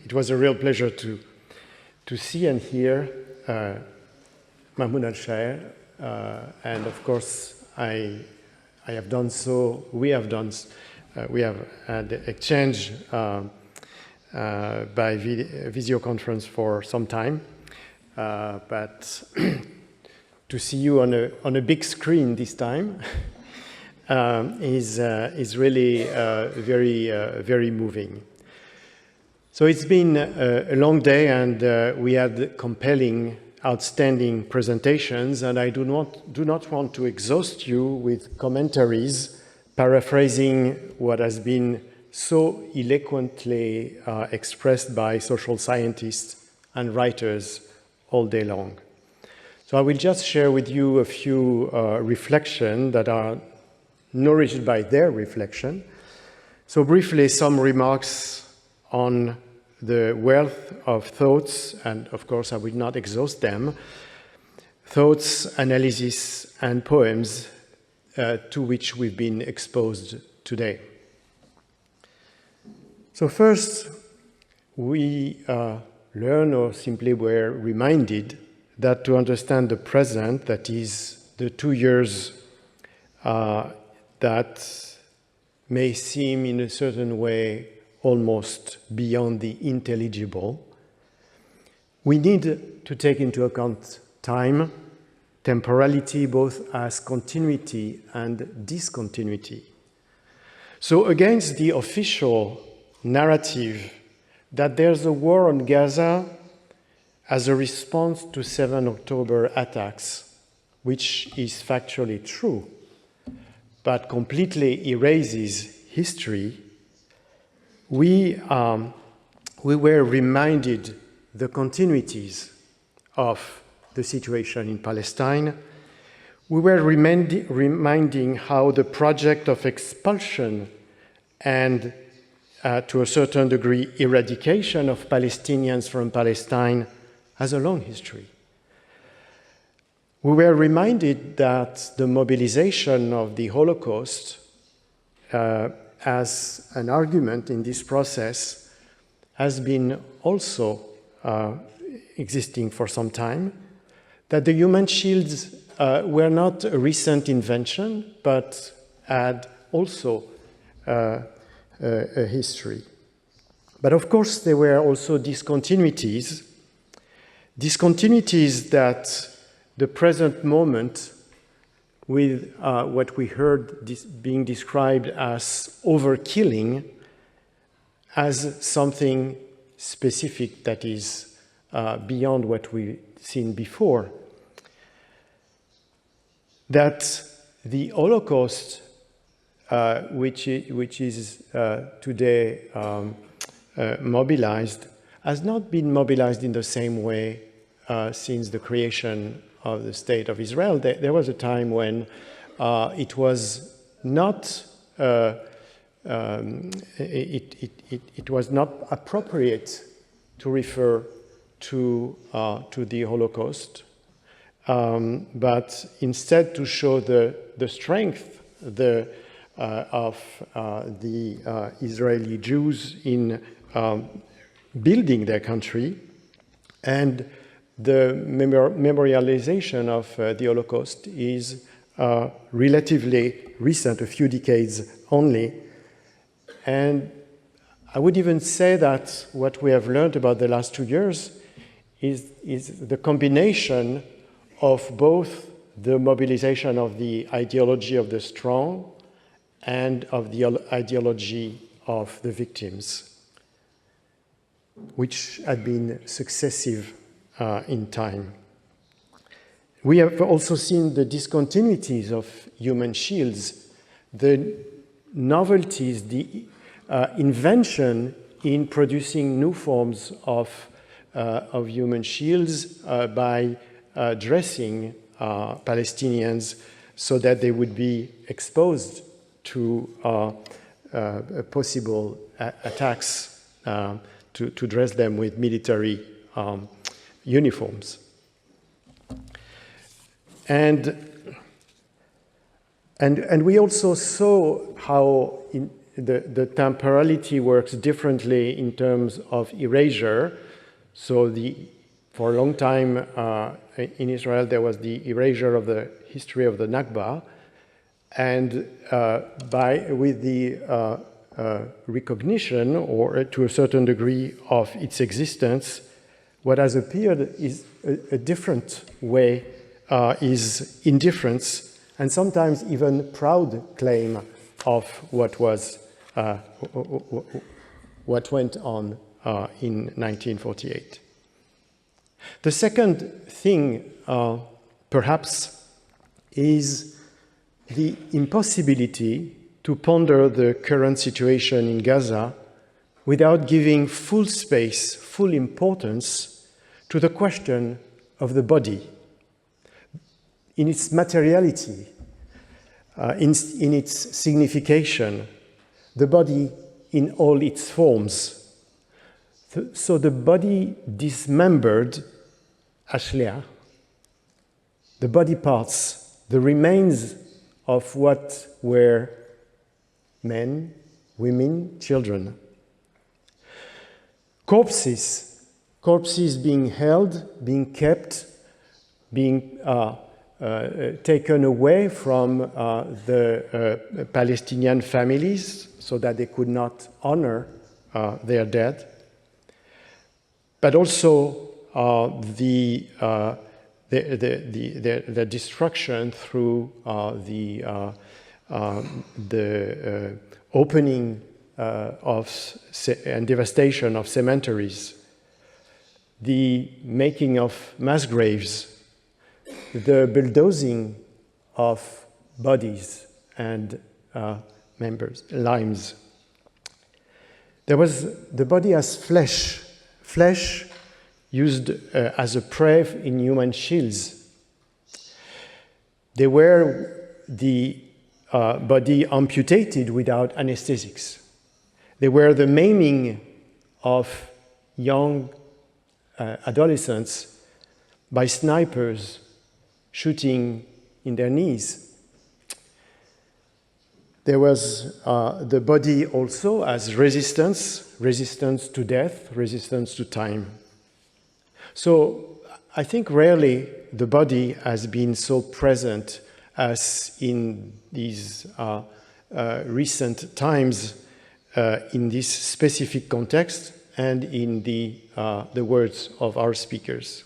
It was a real pleasure to see and hear Mahmoud al-Shaer, and of course I have done so, we have had exchange by video conference for some time, but to see you on a big screen this time is really very moving. So it's been a long day, and we had compelling, outstanding presentations, and I do not want to exhaust you with commentaries paraphrasing what has been so eloquently expressed by social scientists and writers all day long. So I will just share with you a few reflections that are nourished by their reflection. So briefly, some remarks on the wealth of thoughts, and of course I will not exhaust them, thoughts, analysis, and poems to which we've been exposed today. So first, we learn, or simply were reminded, that to understand the present, that is the 2 years that may seem in a certain way almost beyond the intelligible, we need to take into account time, temporality, both as continuity and discontinuity. So against the official narrative that there's a war on Gaza as a response to 7 October attacks, which is factually true, but completely erases history, we were reminded the continuities of the situation in Palestine. We were reminding how the project of expulsion and to a certain degree eradication of Palestinians from Palestine has a long history. We were reminded that the mobilization of the Holocaust as an argument in this process has been also existing for some time, that the human shields were not a recent invention, but had also a history. But of course, there were also discontinuities that the present moment, with what we heard being described as overkilling, as something specific that is beyond what we've seen before. That the Holocaust, which is today mobilized, has not been mobilized in the same way since the creation of the State of Israel. There was a time when it was not it was not appropriate to refer to the Holocaust, but instead to show the strength of the Israeli Jews in building their country, and the memorialization of the Holocaust is relatively recent, a few decades only. And I would even say that what we have learned about the last 2 years is the combination of both the mobilization of the ideology of the strong and of the ideology of the victims, which had been successive in time. We have also seen the discontinuities of human shields, the novelties, the invention in producing new forms of human shields by dressing Palestinians so that they would be exposed to possible attacks, to dress them with military uniforms. And we also saw how the temporality works differently in terms of erasure. So for a long time in Israel, there was the erasure of the history of the Nakba, and with the recognition, or to a certain degree, of its existence, what has appeared is a different way, is indifference, and sometimes even proud claim of what went on in 1948. The second thing, perhaps, is the impossibility to ponder the current situation in Gaza without giving full space, full importance to the question of the body, in its materiality, in its signification, the body in all its forms. So the body dismembered, ashlia, the body parts, the remains of what were men, women, children. Corpses being held, being kept, being taken away from the Palestinian families so that they could not honor their dead, but also the destruction through the opening and devastation of cemeteries, the making of mass graves, the bulldozing of bodies and limbs. There was the body as flesh used as a prey in human shields. They were the body amputated without anesthetics. They were the maiming of young adolescents by snipers shooting in their knees. There was the body also as resistance to death, resistance to time. So I think rarely the body has been so present as in these recent times in this specific context and in the words of our speakers.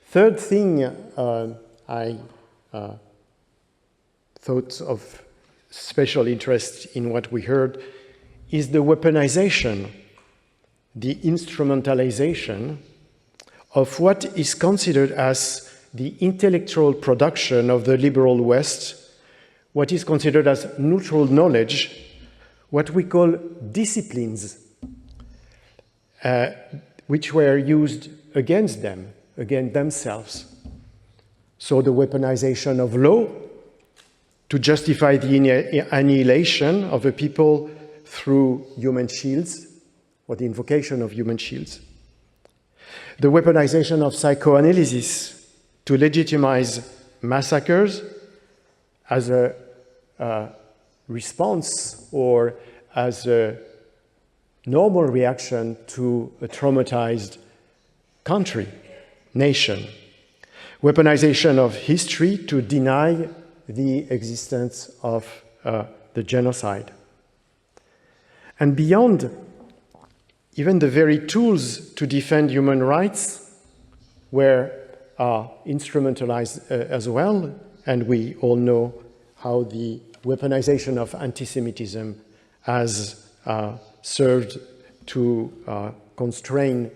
Third thing I thought of special interest in what we heard is the weaponization, the instrumentalization of what is considered as the intellectual production of the liberal West, what is considered as neutral knowledge, what we call disciplines, which were used against them, against themselves. So the weaponization of law to justify the annihilation of a people through human shields, or the invocation of human shields. The weaponization of psychoanalysis to legitimize massacres as a response or as a normal reaction to a traumatized country, nation. Weaponization of history to deny the existence of the genocide. And beyond, even the very tools to defend human rights were instrumentalized as well, and we all know how the weaponization of anti-Semitism has served to constrain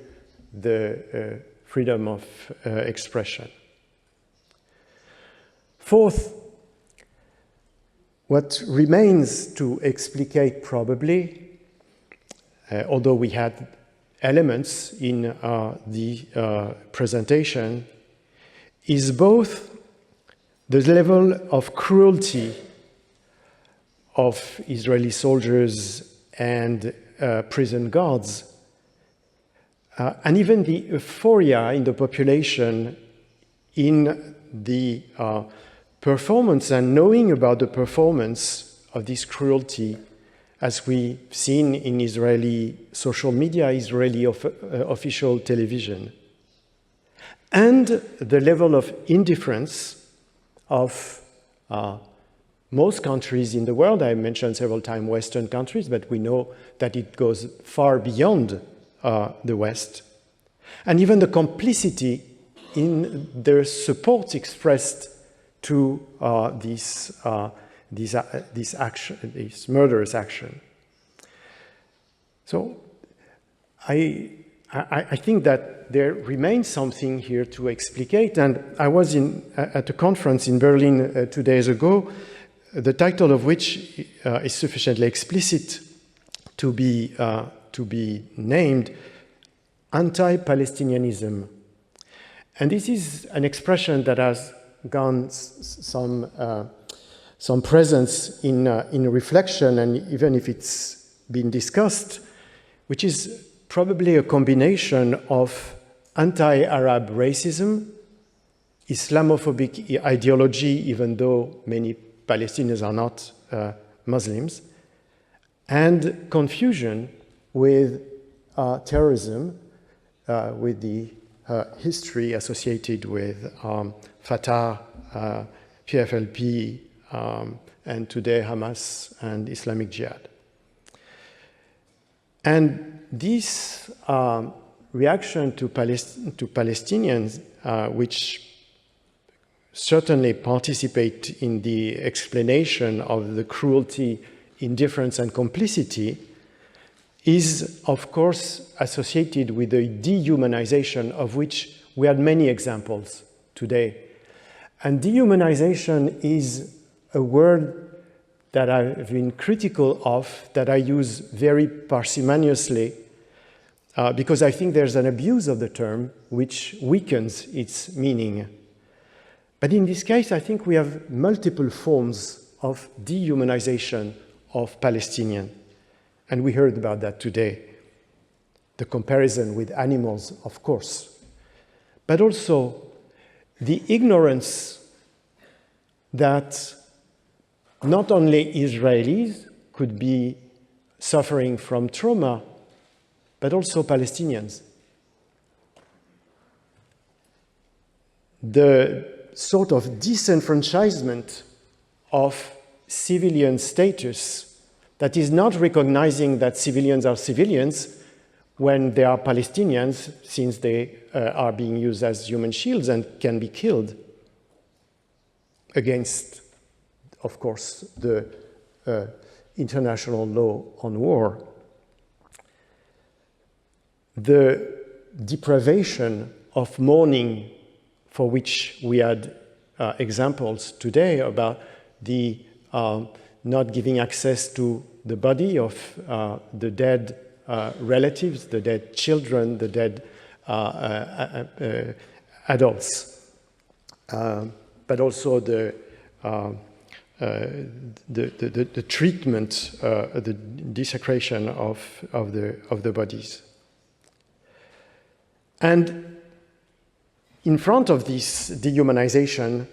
the freedom of expression. Fourth, what remains to explicate probably, although we had elements in the presentation, is both the level of cruelty of Israeli soldiers and prison guards, and even the euphoria in the population in the performance and knowing about the performance this cruelty, as we've seen in Israeli social media, Israeli official television, and the level of indifference of most countries in the world. I mentioned several times Western countries, but we know that it goes far beyond the West. And even the complicity in their support expressed to this murderous action. So I think that there remains something here to explicate, and I was at a conference in Berlin 2 days ago, the title of which is sufficiently explicit to be named Anti-Palestinianism. And this is an expression that has gone some presence in reflection, and even if it's been discussed, which is probably a combination of anti-Arab racism, Islamophobic ideology, even though many Palestinians are not Muslims, and confusion with terrorism, with the history associated with Fatah, PFLP, and today Hamas and Islamic Jihad. And this reaction to Palestinians, which certainly participate in the explanation of the cruelty, indifference, and complicity, is, of course, associated with the dehumanization of which we had many examples today. And dehumanization is a word that I've been critical of, that I use very parsimoniously, because I think there's an abuse of the term which weakens its meaning. But in this case, I think we have multiple forms of dehumanization of Palestinians. And we heard about that today. The comparison with animals, of course. But also the ignorance that not only Israelis could be suffering from trauma, but also Palestinians. The sort of disenfranchisement of civilian status that is not recognizing that civilians are civilians when they are Palestinians, since they are being used as human shields and can be killed against, of course, the international law on war. The deprivation of mourning, for which we had examples today about the not giving access to the body of the dead relatives, the dead children, the dead adults, but also the treatment, the desecration of the bodies. And in front of this dehumanization,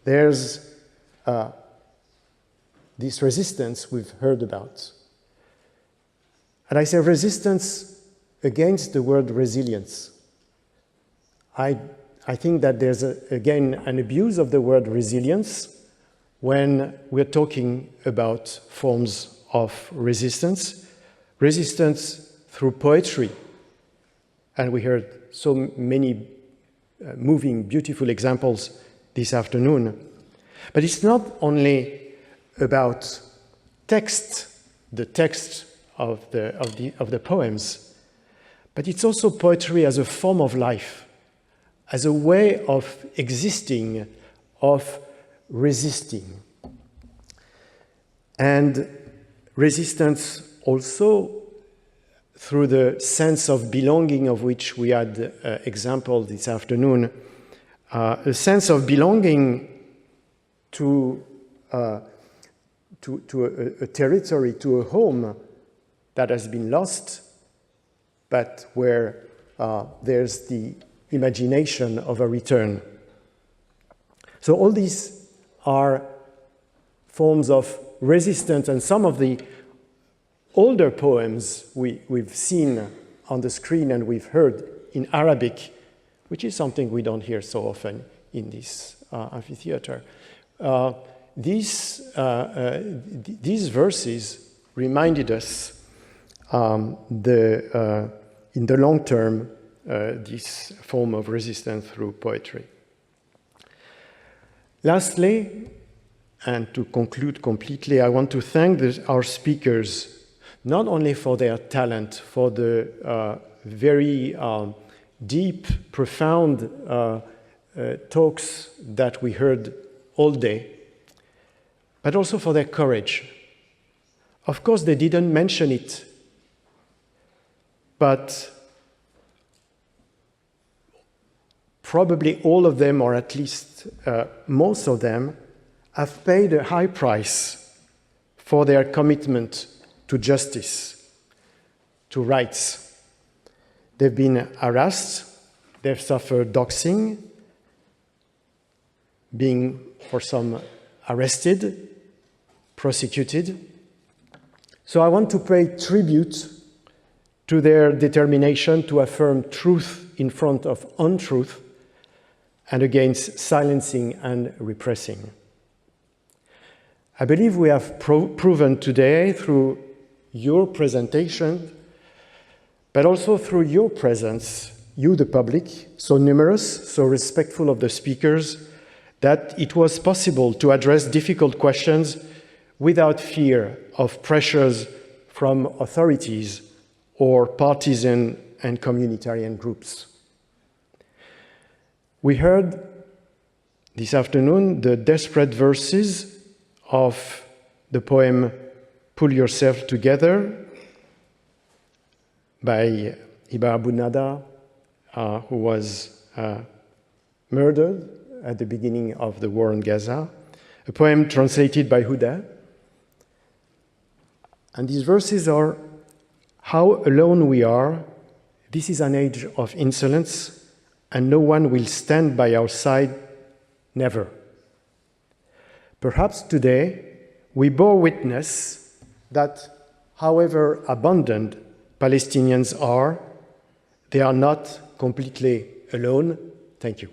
there's this resistance we've heard about. And I say resistance against the word resilience. I think that there's, again, an abuse of the word resilience when we're talking about forms of resistance. Resistance through poetry. And we heard so many moving, beautiful examples this afternoon. But it's not only about text, the text of the poems, but it's also poetry as a form of life, as a way of existing, of resisting. And resistance also through the sense of belonging, of which we had example this afternoon, a sense of belonging to a territory, to a home that has been lost, but where there's the imagination of a return. So all these are forms of resistance, and some of the older poems we've seen on the screen and we've heard in Arabic, which is something we don't hear so often in this amphitheater. These verses reminded us in the long term this form of resistance through poetry. Lastly, and to conclude completely, I want to thank our speakers, not only for their talent, for the very deep, profound talks that we heard all day, but also for their courage. Of course, they didn't mention it, but probably all of them, or at least most of them, have paid a high price for their commitment to justice, to rights. They've been harassed, they've suffered doxing, being, for some, arrested, prosecuted. So I want to pay tribute to their determination to affirm truth in front of untruth and against silencing and repressing. I believe we have proven today through your presentation, but also through your presence, you the public, so numerous, so respectful of the speakers, that it was possible to address difficult questions without fear of pressures from authorities or partisan and communitarian groups. We heard this afternoon the desperate verses of the poem Pull Yourself Together by Iba Abu Nada, who was murdered at the beginning of the war in Gaza, a poem translated by Huda. And these verses are, how alone we are, this is an age of insolence, and no one will stand by our side, never. Perhaps today we bore witness that however abandoned Palestinians are, they are not completely alone. Thank you.